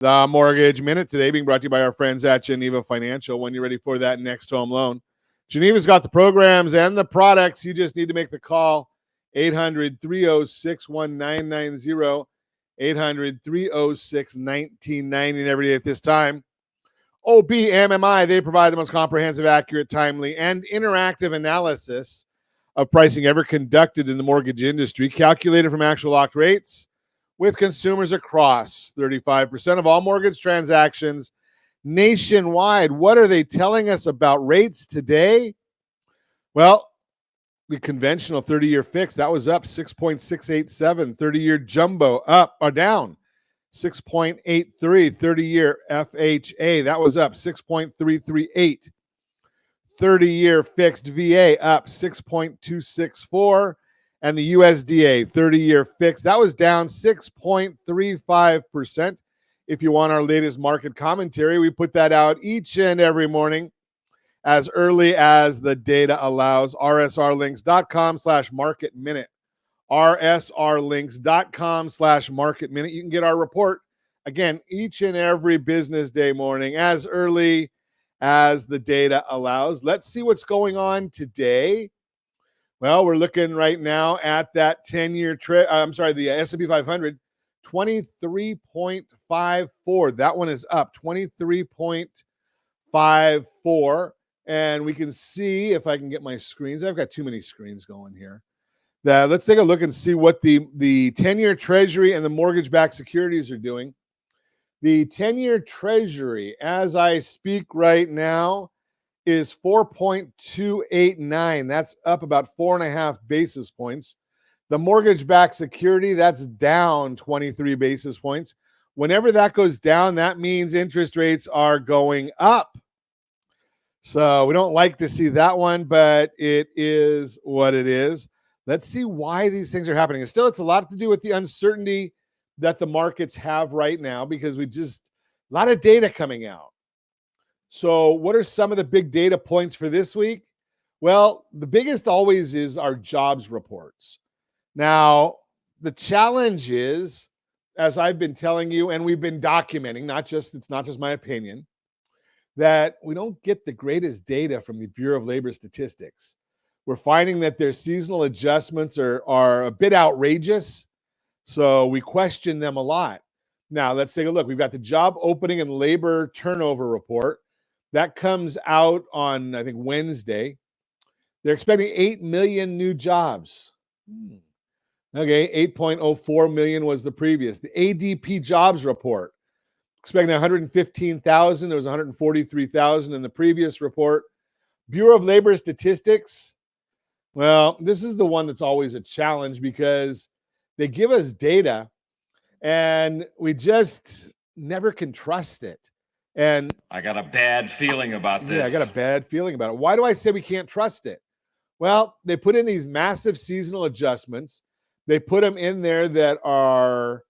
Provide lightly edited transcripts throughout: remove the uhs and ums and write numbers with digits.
The Mortgage Minute today being brought to you by our friends at Geneva Financial. When you're ready for that next home loan, Geneva's got the programs and the products. You just need to make the call. 800-306-1990. 800-306-1990 every day at this time. OBMMI, they provide the most comprehensive, accurate, timely, and interactive analysis of pricing ever conducted in the mortgage industry, calculated from actual locked rates with consumers across 35% of all mortgage transactions nationwide. What are they telling us about rates today? Well, the conventional 30-year fix, that was up 6.687. 30-year jumbo up or down 6.83. 30-year FHA, that was up 6.338. 30-year fixed VA up 6.264. And the USDA 30-year fix, that was down 6.35%. If you want our latest market commentary, we put that out each and every morning as early as the data allows. rsrlinks.com/market minute. rsrlinks.com/market minute. You can get our report, again, each and every business day morning as early as the data allows. Let's see what's going on today. Well, we're looking right now at that 10-year the S&P 500, 23.54. That one is up 23.54. And we can see if I can get my screens. I've got too many screens going here. Let's take a look and see what the 10-year Treasury and the mortgage-backed securities are doing. The 10-year Treasury, as I speak right now, is 4.289. That's up about 4.5 basis points. The mortgage-backed security, that's down 23 basis points. Whenever that goes down, that means interest rates are going up. So we don't like to see that one, but it is what it is. Let's see why these things are happening. And still, it's a lot to do with the uncertainty that the markets have right now because a lot of data coming out. So what are some of the big data points for this week? Well, the biggest always is our jobs reports. Now, the challenge is, as I've been telling you, and we've been documenting, it's not just my opinion, that we don't get the greatest data from the Bureau of Labor Statistics. We're finding that their seasonal adjustments are a bit outrageous, so we question them a lot. Now, let's take a look. We've got the job opening and labor turnover report. That comes out on, I think, Wednesday. They're expecting 8 million new jobs. Okay, 8.04 million was the previous. The ADP jobs report, expecting 115,000. There was 143,000 in the previous report. Bureau of Labor Statistics, well, this is the one that's always a challenge because they give us data and we just never can trust it. And I got a bad feeling about this. Yeah, I got a bad feeling about it. Why do I say we can't trust it? Well, they put in these massive seasonal adjustments. They put them in there that are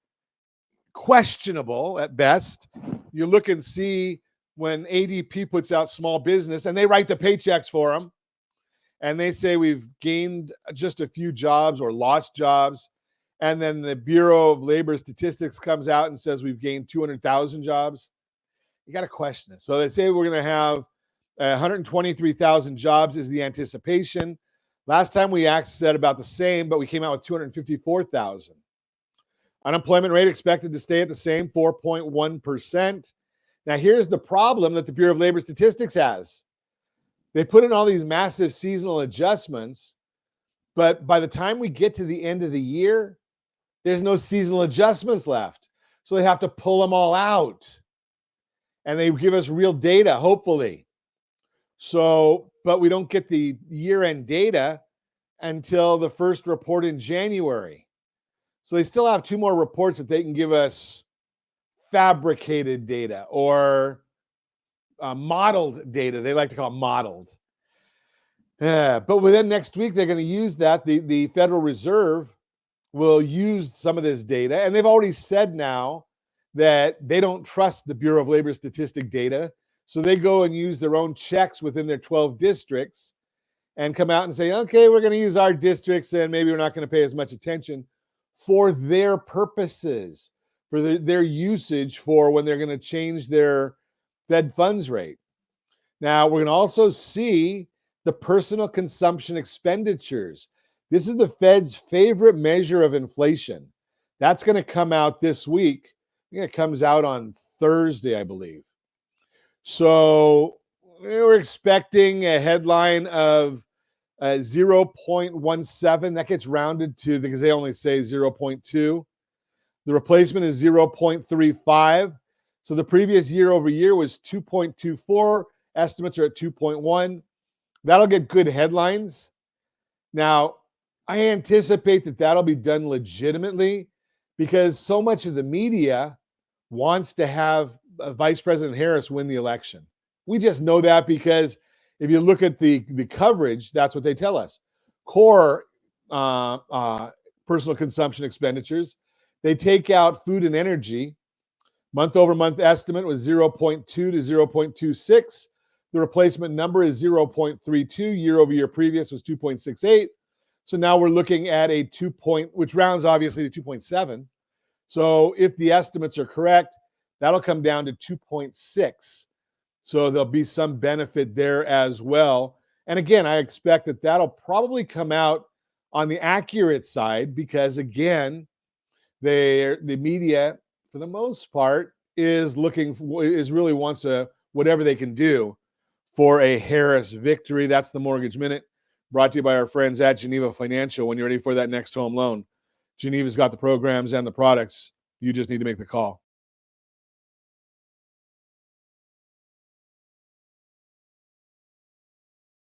questionable at best. You look and see when ADP puts out small business and they write the paychecks for them and they say we've gained just a few jobs or lost jobs. And then the Bureau of Labor Statistics comes out and says we've gained 200,000 jobs. You got to question it. So they say we're going to have 123,000 jobs is the anticipation. Last time we said about the same, but we came out with 254,000. Unemployment rate expected to stay at the same, 4.1%. Now, here's the problem that the Bureau of Labor Statistics has. They put in all these massive seasonal adjustments, but by the time we get to the end of the year, there's no seasonal adjustments left. So they have to pull them all out. And they give us real data, hopefully. So, but we don't get the year-end data until the first report in January. So they still have 2 more reports that they can give us fabricated data or modeled data. They like to call it modeled. But within next week, they're going to use that. The Federal Reserve will use some of this data. And they've already said now that they don't trust the Bureau of Labor Statistic data. So they go and use their own checks within their 12 districts and come out and say, okay, we're going to use our districts and maybe we're not going to pay as much attention for their purposes. for their usage for when they're going to change their Fed funds rate. Now, we're going to also see the personal consumption expenditures. This is the Fed's favorite measure of inflation. That's going to come out this week. I think it comes out on Thursday, I believe. So we're expecting a headline of 0.17. That gets rounded to, because they only say 0.2. The replacement is 0.35. So the previous year over year was 2.24. Estimates are at 2.1. That'll get good headlines. Now, I anticipate that that'll be done legitimately because so much of the media wants to have Vice President Harris win the election. We just know that because if you look at the coverage, that's what they tell us. Core personal consumption expenditures, they take out food and energy. Month over month estimate was 0.2 to 0.26. The replacement number is 0.32. Year over year previous was 2.68. So now we're looking at a 2 point, which rounds obviously to 2.7. So if the estimates are correct, that'll come down to 2.6. So there'll be some benefit there as well. And again, I expect that that'll probably come out on the accurate side because again, the media, for the most part, is really wants whatever they can do for a Harris victory. That's the Mortgage Minute, brought to you by our friends at Geneva Financial. When you're ready for that next home loan, Geneva's got the programs and the products. You just need to make the call.